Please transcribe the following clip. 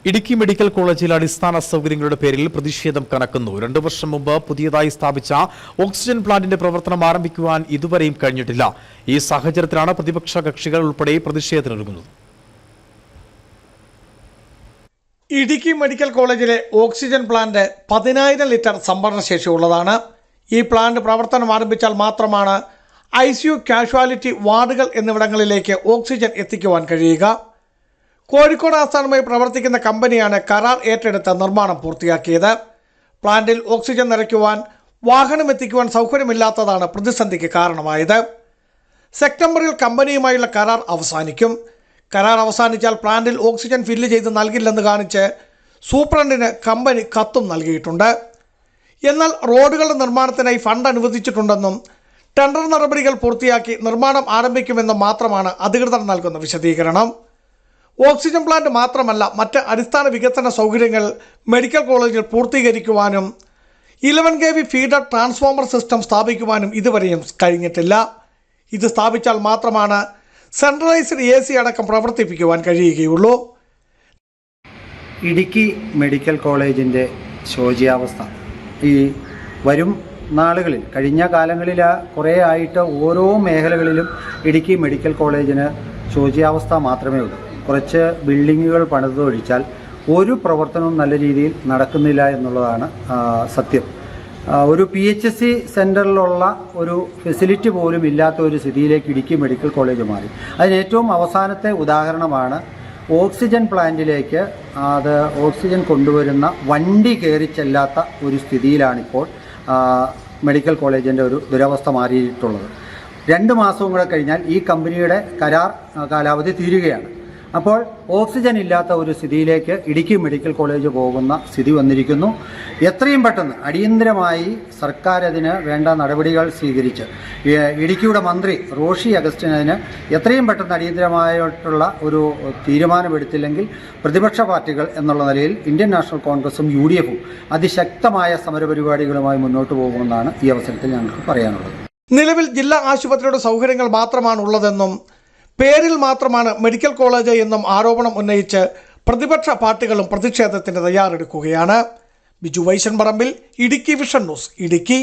Idukki medical കോളേജിൽ അടിസ്ഥാന സൗകര്യങ്ങളുടെ പേരിൽ പ്രതിഷേധം കനക്കുന്നു. 2 വർഷം മുമ്പ് പുതിയതായി സ്ഥാപിച്ച ഓക്സിജൻ പ്ലാന്റിന്റെ പ്രവർത്തനം ആരംഭിക്കുവാൻ ഇതുവരെയും കഴിഞ്ഞിട്ടില്ല. ഈ സാഹചര്യത്തിലാണ് പ്രതിപക്ഷ കക്ഷികൾ ഉൾപ്പെടെ പ്രതിഷേധത്തിനൊരുങ്ങുന്നത്. ഇടുക്കി മെഡിക്കൽ കോളേജിലെ ഓക്സിജൻ പ്ലാന്റ് 10,000 ലിറ്റർ സംഭരണ ശേഷിയുള്ളതാണ്. ഈ പ്ലാന്റ് പ്രവർത്തനം ആരംഭിച്ചാൽ മാത്രമാണ് ICU, കാഷ്വാലിറ്റി വാർഡുകൾ എന്നിവിടങ്ങളിലേക്ക് ഓക്സിജൻ എത്തിക്കുവാൻ കഴിയുക. കോഴിക്കോട് ആസ്ഥാനമായി പ്രവർത്തിക്കുന്ന കമ്പനിയാണ് കരാർ ഏറ്റെടുത്ത് നിർമ്മാണം പൂർത്തിയാക്കിയത്. പ്ലാന്റിൽ ഓക്സിജൻ നിറയ്ക്കുവാൻ വാഹനം എത്തിക്കുവാൻ സൗകര്യമില്ലാത്തതാണ് പ്രതിസന്ധിക്ക് കാരണമായത്. സെപ്റ്റംബറിൽ കമ്പനിയുമായുള്ള കരാർ അവസാനിക്കും. കരാർ അവസാനിച്ചാൽ പ്ലാന്റിൽ ഓക്സിജൻ ഫില്ല് ചെയ്ത് നൽകില്ലെന്ന് കാണിച്ച് സൂപ്രണ്ടിന് കമ്പനി കത്തും നൽകിയിട്ടുണ്ട്. എന്നാൽ റോഡുകളുടെ നിർമ്മാണത്തിനായി ഫണ്ട് അനുവദിച്ചിട്ടുണ്ടെന്നും ടെൻഡർ നടപടികൾ പൂർത്തിയാക്കി നിർമ്മാണം ആരംഭിക്കുമെന്നും മാത്രമാണ് അധികൃതർ നൽകുന്ന വിശദീകരണം. ഓക്സിജൻ പ്ലാന്റ് മാത്രമല്ല, മറ്റ് അടിസ്ഥാന വികസന സൗകര്യങ്ങൾ മെഡിക്കൽ കോളേജിൽ പൂർത്തീകരിക്കുവാനും 11 kV ഫീഡർ ട്രാൻസ്ഫോമർ സിസ്റ്റം സ്ഥാപിക്കുവാനും ഇതുവരെയും കഴിഞ്ഞിട്ടില്ല. ഇത് സ്ഥാപിച്ചാൽ മാത്രമാണ് സെൻട്രലൈസ്ഡ് AC അടക്കം പ്രവർത്തിപ്പിക്കുവാൻ കഴിയുകയുള്ളൂ. ഇടുക്കി മെഡിക്കൽ കോളേജിൻ്റെ ശോച്യാവസ്ഥ ഈ വരും നാളുകളിൽ, കഴിഞ്ഞ കാലങ്ങളിൽ കുറേ ആയിട്ട് ഓരോ മേഖലകളിലും ഇടുക്കി മെഡിക്കൽ കോളേജിന് ശോച്യാവസ്ഥ മാത്രമേ ഉള്ളൂ. കുറച്ച് ബിൽഡിങ്ങുകൾ പണിതൊഴിച്ചാൽ ഒരു പ്രവർത്തനവും നല്ല രീതിയിൽ നടക്കുന്നില്ല എന്നുള്ളതാണ് സത്യം. ഒരു PHC സെൻറ്ററിലുള്ള ഒരു ഫെസിലിറ്റി പോലും ഇല്ലാത്ത ഒരു സ്ഥിതിയിലേക്ക് ഇടുക്കി മെഡിക്കൽ കോളേജ് മാറി. അതിന് ഏറ്റവും അവസാനത്തെ ഉദാഹരണമാണ് ഓക്സിജൻ പ്ലാന്റിലേക്ക് ഓക്സിജൻ കൊണ്ടുവരുന്ന വണ്ടി കയറി ചെല്ലാത്ത ഒരു സ്ഥിതിയിലാണിപ്പോൾ മെഡിക്കൽ കോളേജിൻ്റെ ഒരു ദുരവസ്ഥ മാറിയിട്ടുള്ളത്. 2 മാസവും കൂടെ കഴിഞ്ഞാൽ ഈ കമ്പനിയുടെ കരാർ കാലാവധി തീരുകയാണ്. അപ്പോൾ ഓക്സിജൻ ഇല്ലാത്ത ഒരു സ്ഥിതിയിലേക്ക് ഇടുക്കി മെഡിക്കൽ കോളേജ് പോകുന്ന സ്ഥിതി വന്നിരിക്കുന്നു. എത്രയും പെട്ടെന്ന് അടിയന്തരമായി സർക്കാർ അതിന് വേണ്ട നടപടികൾ സ്വീകരിച്ച് ഇടുക്കിയുടെ മന്ത്രി റോഷി അഗസ്റ്റിന് എത്രയും പെട്ടെന്ന് അടിയന്തരമായിട്ടുള്ള ഒരു തീരുമാനമെടുത്തില്ലെങ്കിൽ പ്രതിപക്ഷ പാർട്ടികൾ എന്നുള്ള നിലയിൽ ഇന്ത്യൻ നാഷണൽ കോൺഗ്രസും UDF-ഉം അതിശക്തമായ സമരപരിപാടികളുമായി മുന്നോട്ട് പോകുമെന്നാണ് ഈ അവസരത്തിൽ ഞങ്ങൾക്ക് പറയാനുള്ളത്. നിലവിൽ ജില്ലാ ആശുപത്രിയുടെ സൗകര്യങ്ങൾ മാത്രമാണ് ഉള്ളതെന്നും പേരിൽ മാത്രമാണ് മെഡിക്കൽ കോളേജ് എന്നും ആരോപണം ഉന്നയിച്ച് പ്രതിപക്ഷ പാർട്ടികളും പ്രതിഷേധത്തിന് തയ്യാറെടുക്കുകയാണ്. ബിജു വൈശൻ പറമ്പിൽ, ഇടുക്കി വിഷൻ ന്യൂസ്, ഇടുക്കി.